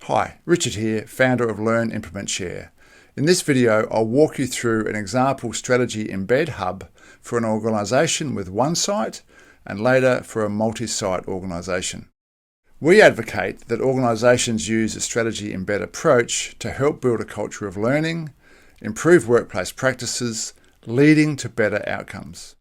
Hi, Richard here, founder of Learn, Implement, Share. In this video, I'll walk you through an example Strategy Embed Hub for an organisation with one site and later for a multi-site organisation. We advocate that organisations use a Strategy Embed approach to help build a culture of learning, improve workplace practices, leading to better outcomes.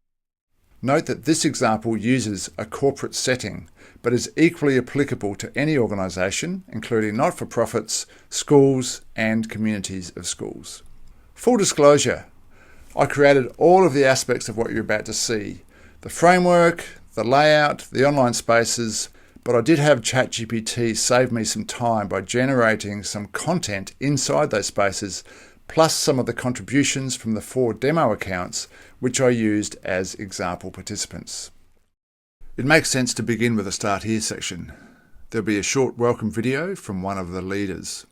Note that this example uses a corporate setting, but is equally applicable to any organisation, including not-for-profits, schools, and communities of schools. Full disclosure, I created all of the aspects of what you're about to see, the framework, the layout, the online spaces, but I did have ChatGPT save me some time by generating some content inside those spaces, plus some of the contributions from the 4 demo accounts, which I used as example participants. It makes sense to begin with a Start Here section. There'll be a short welcome video from one of the leaders,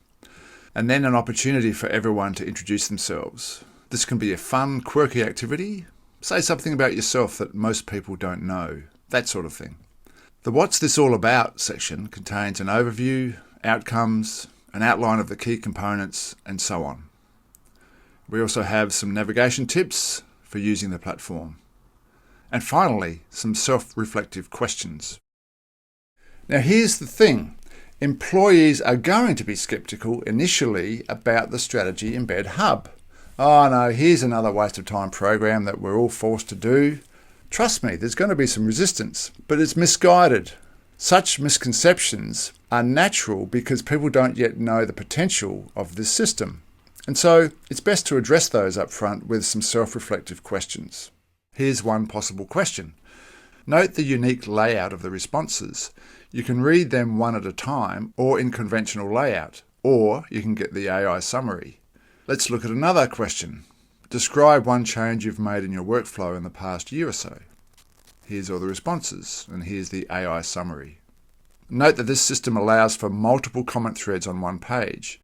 and then an opportunity for everyone to introduce themselves. This can be a fun, quirky activity. Say something about yourself that most people don't know, that sort of thing. The What's This All About section contains an overview, outcomes, an outline of the key components, and so on. We also have some navigation tips for using the platform. And finally, some self-reflective questions. Now here's the thing. Employees are going to be skeptical initially about the Strategy Embed Hub. Oh no, here's another waste of time program that we're all forced to do. Trust me, there's going to be some resistance, but it's misguided. Such misconceptions are natural because people don't yet know the potential of this system. And so it's best to address those up front with some self-reflective questions. Here's one possible question. Note the unique layout of the responses. You can read them one at a time or in conventional layout, or you can get the AI summary. Let's look at another question. Describe one change you've made in your workflow in the past year or so. Here's all the responses, and here's the AI summary. Note that this system allows for multiple comment threads on one page.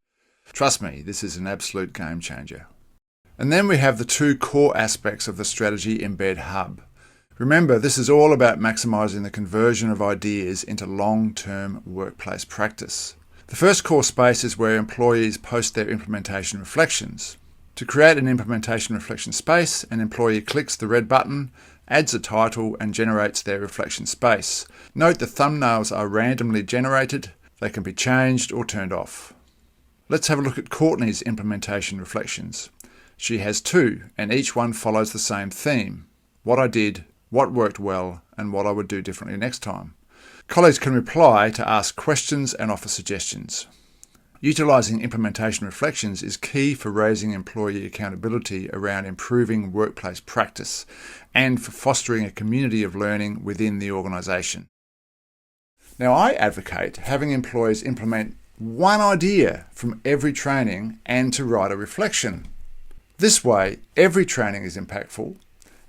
Trust me, this is an absolute game changer. And then we have the 2 core aspects of the Strategy Embed Hub. Remember, this is all about maximising the conversion of ideas into long-term workplace practice. The first core space is where employees post their implementation reflections. To create an implementation reflection space, an employee clicks the red button, adds a title, and generates their reflection space. Note the thumbnails are randomly generated. They can be changed or turned off. Let's have a look at Courtney's implementation reflections. She has 2, and each one follows the same theme. What I did, what worked well, and what I would do differently next time. Colleagues can reply to ask questions and offer suggestions. Utilising implementation reflections is key for raising employee accountability around improving workplace practice and for fostering a community of learning within the organisation. Now, I advocate having employees implement one idea from every training and to write a reflection. This way, every training is impactful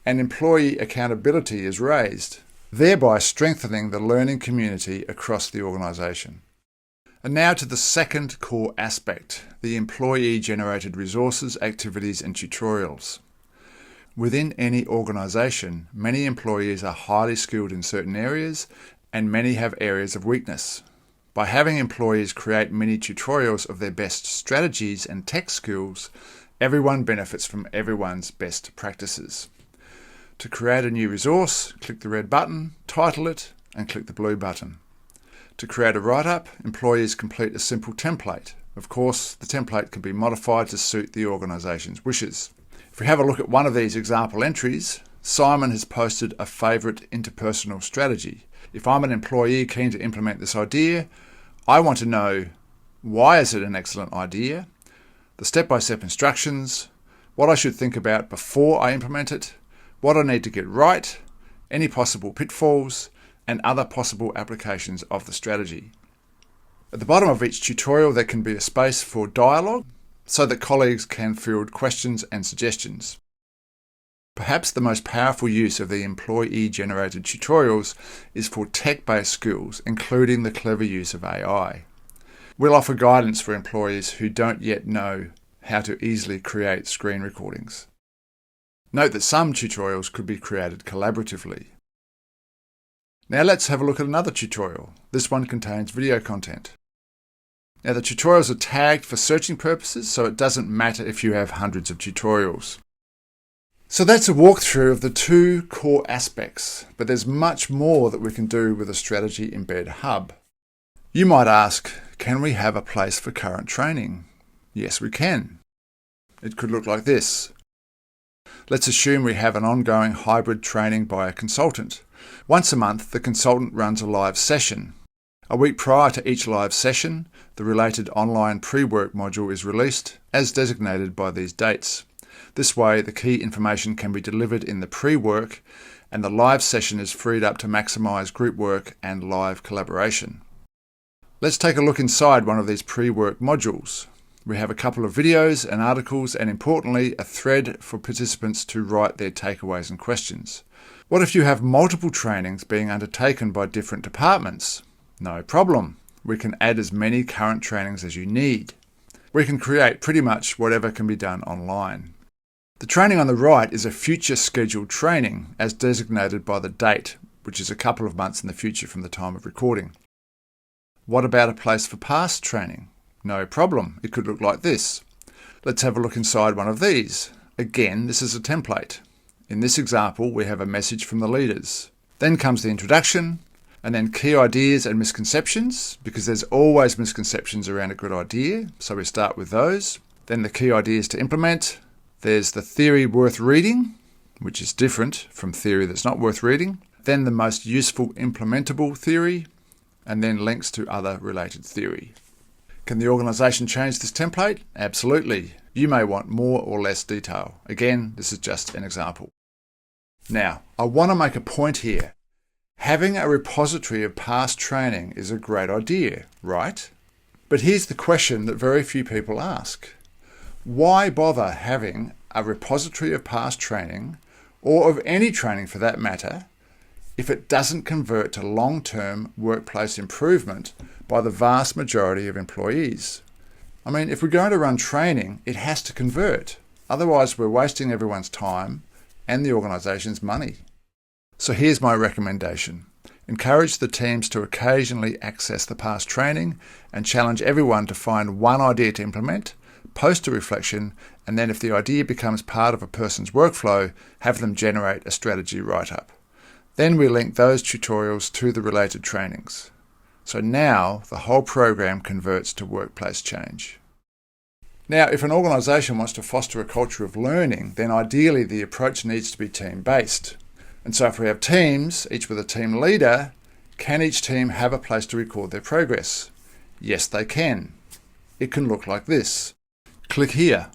and employee accountability is raised, thereby strengthening the learning community across the organisation. And now to the second core aspect, the employee-generated resources, activities and tutorials. Within any organisation, many employees are highly skilled in certain areas and many have areas of weakness. By having employees create mini tutorials of their best strategies and tech skills, everyone benefits from everyone's best practices. To create a new resource, click the red button, title it, and click the blue button. To create a write-up, employees complete a simple template. Of course, the template can be modified to suit the organisation's wishes. If we have a look at one of these example entries, Simon has posted a favourite interpersonal strategy. If I'm an employee keen to implement this idea, I want to know why is it an excellent idea, the step-by-step instructions, what I should think about before I implement it, what I need to get right, any possible pitfalls, and other possible applications of the strategy. At the bottom of each tutorial, there can be a space for dialogue so that colleagues can field questions and suggestions. Perhaps the most powerful use of the employee-generated tutorials is for tech-based skills, including the clever use of AI. We'll offer guidance for employees who don't yet know how to easily create screen recordings. Note that some tutorials could be created collaboratively. Now let's have a look at another tutorial. This one contains video content. Now the tutorials are tagged for searching purposes, so it doesn't matter if you have hundreds of tutorials. So that's a walkthrough of the two core aspects, but there's much more that we can do with a Strategy Embed Hub. You might ask, can we have a place for current training? Yes, we can. It could look like this. Let's assume we have an ongoing hybrid training by a consultant. Once a month, the consultant runs a live session. A week prior to each live session, the related online pre-work module is released, as designated by these dates. This way, the key information can be delivered in the pre-work, and the live session is freed up to maximise group work and live collaboration. Let's take a look inside one of these pre-work modules. We have a couple of videos and articles, and importantly, a thread for participants to write their takeaways and questions. What if you have multiple trainings being undertaken by different departments? No problem. We can add as many current trainings as you need. We can create pretty much whatever can be done online. The training on the right is a future scheduled training, as designated by the date, which is a couple of months in the future from the time of recording. What about a place for past training? No problem. It could look like this. Let's have a look inside one of these. Again, this is a template. In this example, we have a message from the leaders. Then comes the introduction, and then key ideas and misconceptions, because there's always misconceptions around a good idea, so we start with those. Then the key ideas to implement. There's the theory worth reading, which is different from theory that's not worth reading. Then the most useful implementable theory, and then links to other related theory. Can the organisation change this template? Absolutely. You may want more or less detail. Again, this is just an example. Now, I want to make a point here. Having a repository of past training is a great idea, right? But here's the question that very few people ask. Why bother having a repository of past training, or of any training for that matter, if it doesn't convert to long-term workplace improvement by the vast majority of employees? I mean, if we're going to run training, it has to convert. Otherwise, we're wasting everyone's time and the organisation's money. So here's my recommendation. Encourage the teams to occasionally access the past training and challenge everyone to find one idea to implement, post a reflection, and then if the idea becomes part of a person's workflow, have them generate a strategy write-up. Then we link those tutorials to the related trainings. So now the whole program converts to workplace change. Now, if an organisation wants to foster a culture of learning, then ideally the approach needs to be team-based. And so if we have teams, each with a team leader, can each team have a place to record their progress? Yes, they can. It can look like this. Click here.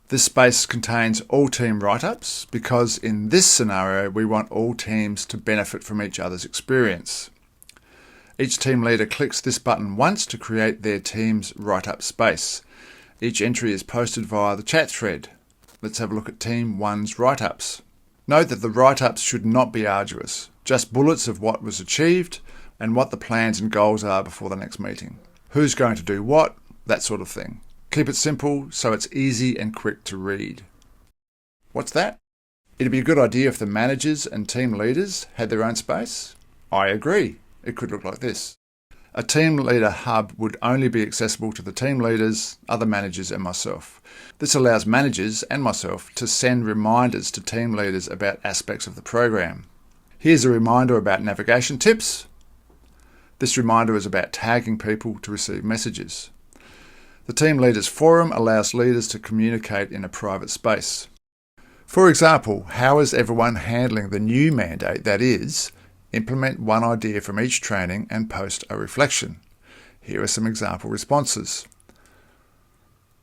This space contains all team write-ups because in this scenario we want all teams to benefit from each other's experience. Each team leader clicks this button once to create their team's write-up space. Each entry is posted via the chat thread. Let's have a look at Team 1's write-ups. Note that the write-ups should not be arduous, just bullets of what was achieved and what the plans and goals are before the next meeting. Who's going to do what, that sort of thing. Keep it simple so it's easy and quick to read. What's that? It'd be a good idea if the managers and team leaders had their own space. I agree. It could look like this. A team leader hub would only be accessible to the team leaders, other managers and myself. This allows managers and myself to send reminders to team leaders about aspects of the program. Here's a reminder about navigation tips. This reminder is about tagging people to receive messages. The Team Leaders Forum allows leaders to communicate in a private space. For example, how is everyone handling the new mandate, that is, implement one idea from each training and post a reflection? Here are some example responses.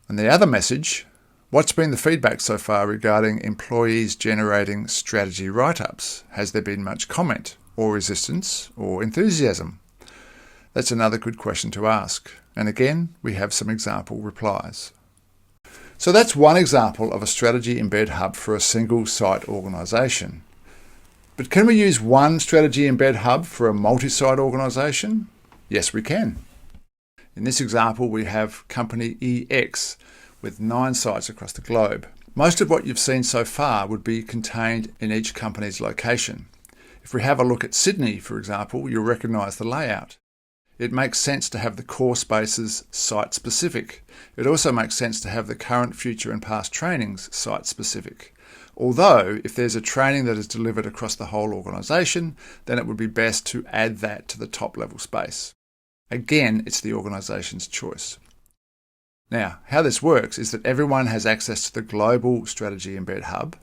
And the other message, what's been the feedback so far regarding employees generating strategy write-ups? Has there been much comment or resistance or enthusiasm? That's another good question to ask. And again, we have some example replies. So that's one example of a Strategy Embed Hub for a single site organisation. But can we use one Strategy Embed Hub for a multi-site organisation? Yes, we can. In this example, we have company EX with 9 sites across the globe. Most of what you've seen so far would be contained in each company's location. If we have a look at Sydney, for example, you'll recognise the layout. It makes sense to have the core spaces site-specific. It also makes sense to have the current, future and past trainings site-specific. Although, if there's a training that is delivered across the whole organisation, then it would be best to add that to the top level space. Again, it's the organisation's choice. Now, how this works is that everyone has access to the global Strategy Embed Hub,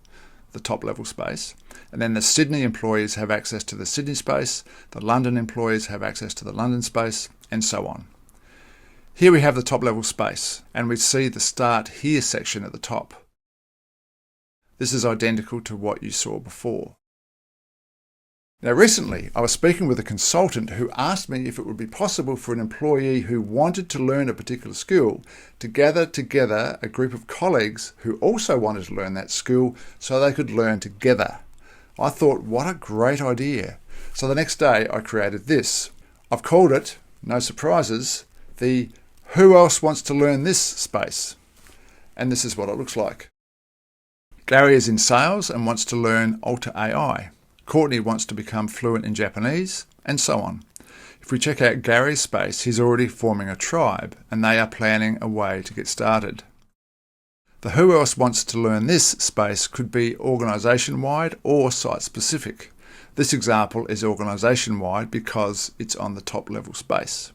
the top level space, and then the Sydney employees have access to the Sydney space, the London employees have access to the London space, and so on. Here we have the top level space, and we see the Start Here section at the top. This is identical to what you saw before. Now recently, I was speaking with a consultant who asked me if it would be possible for an employee who wanted to learn a particular skill to gather together a group of colleagues who also wanted to learn that skill so they could learn together. I thought, what a great idea. So the next day I created this. I've called it, no surprises, the Who Else Wants to Learn This space. And this is what it looks like. Gary is in sales and wants to learn Alter AI. Courtney wants to become fluent in Japanese, and so on. If we check out Gary's space, he's already forming a tribe, and they are planning a way to get started. The Who Else Wants to Learn This space could be organisation-wide or site-specific. This example is organisation-wide because it's on the top level space.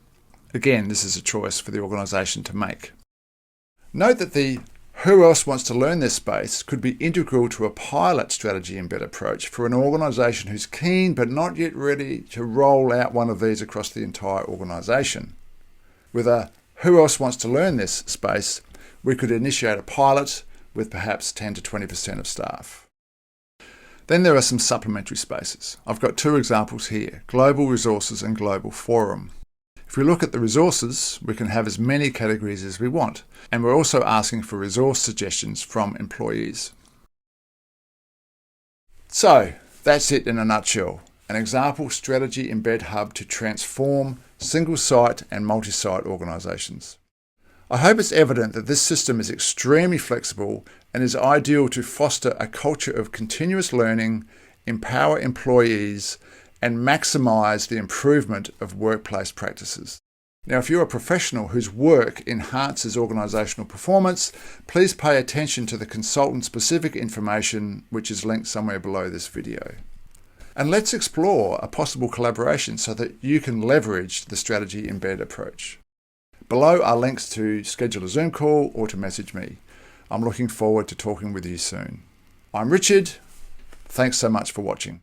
Again, this is a choice for the organisation to make. Note that the Who Else Wants to Learn This space could be integral to a pilot strategy embed approach for an organisation who's keen but not yet ready to roll out one of these across the entire organisation. With a Who Else Wants to Learn This space, we could initiate a pilot with perhaps 10 to 20% of staff. Then there are some supplementary spaces. I've got two examples here, Global Resources and Global Forum. If we look at the resources, we can have as many categories as we want, and we're also asking for resource suggestions from employees. So, that's it in a nutshell. An example Strategy Embed Hub to transform single-site and multi-site organisations. I hope it's evident that this system is extremely flexible and is ideal to foster a culture of continuous learning, empower employees, and maximise the improvement of workplace practices. Now, if you're a professional whose work enhances organisational performance, please pay attention to the consultant-specific information which is linked somewhere below this video. And let's explore a possible collaboration so that you can leverage the Strategy Embed approach. Below are links to schedule a Zoom call or to message me. I'm looking forward to talking with you soon. I'm Richard. Thanks so much for watching.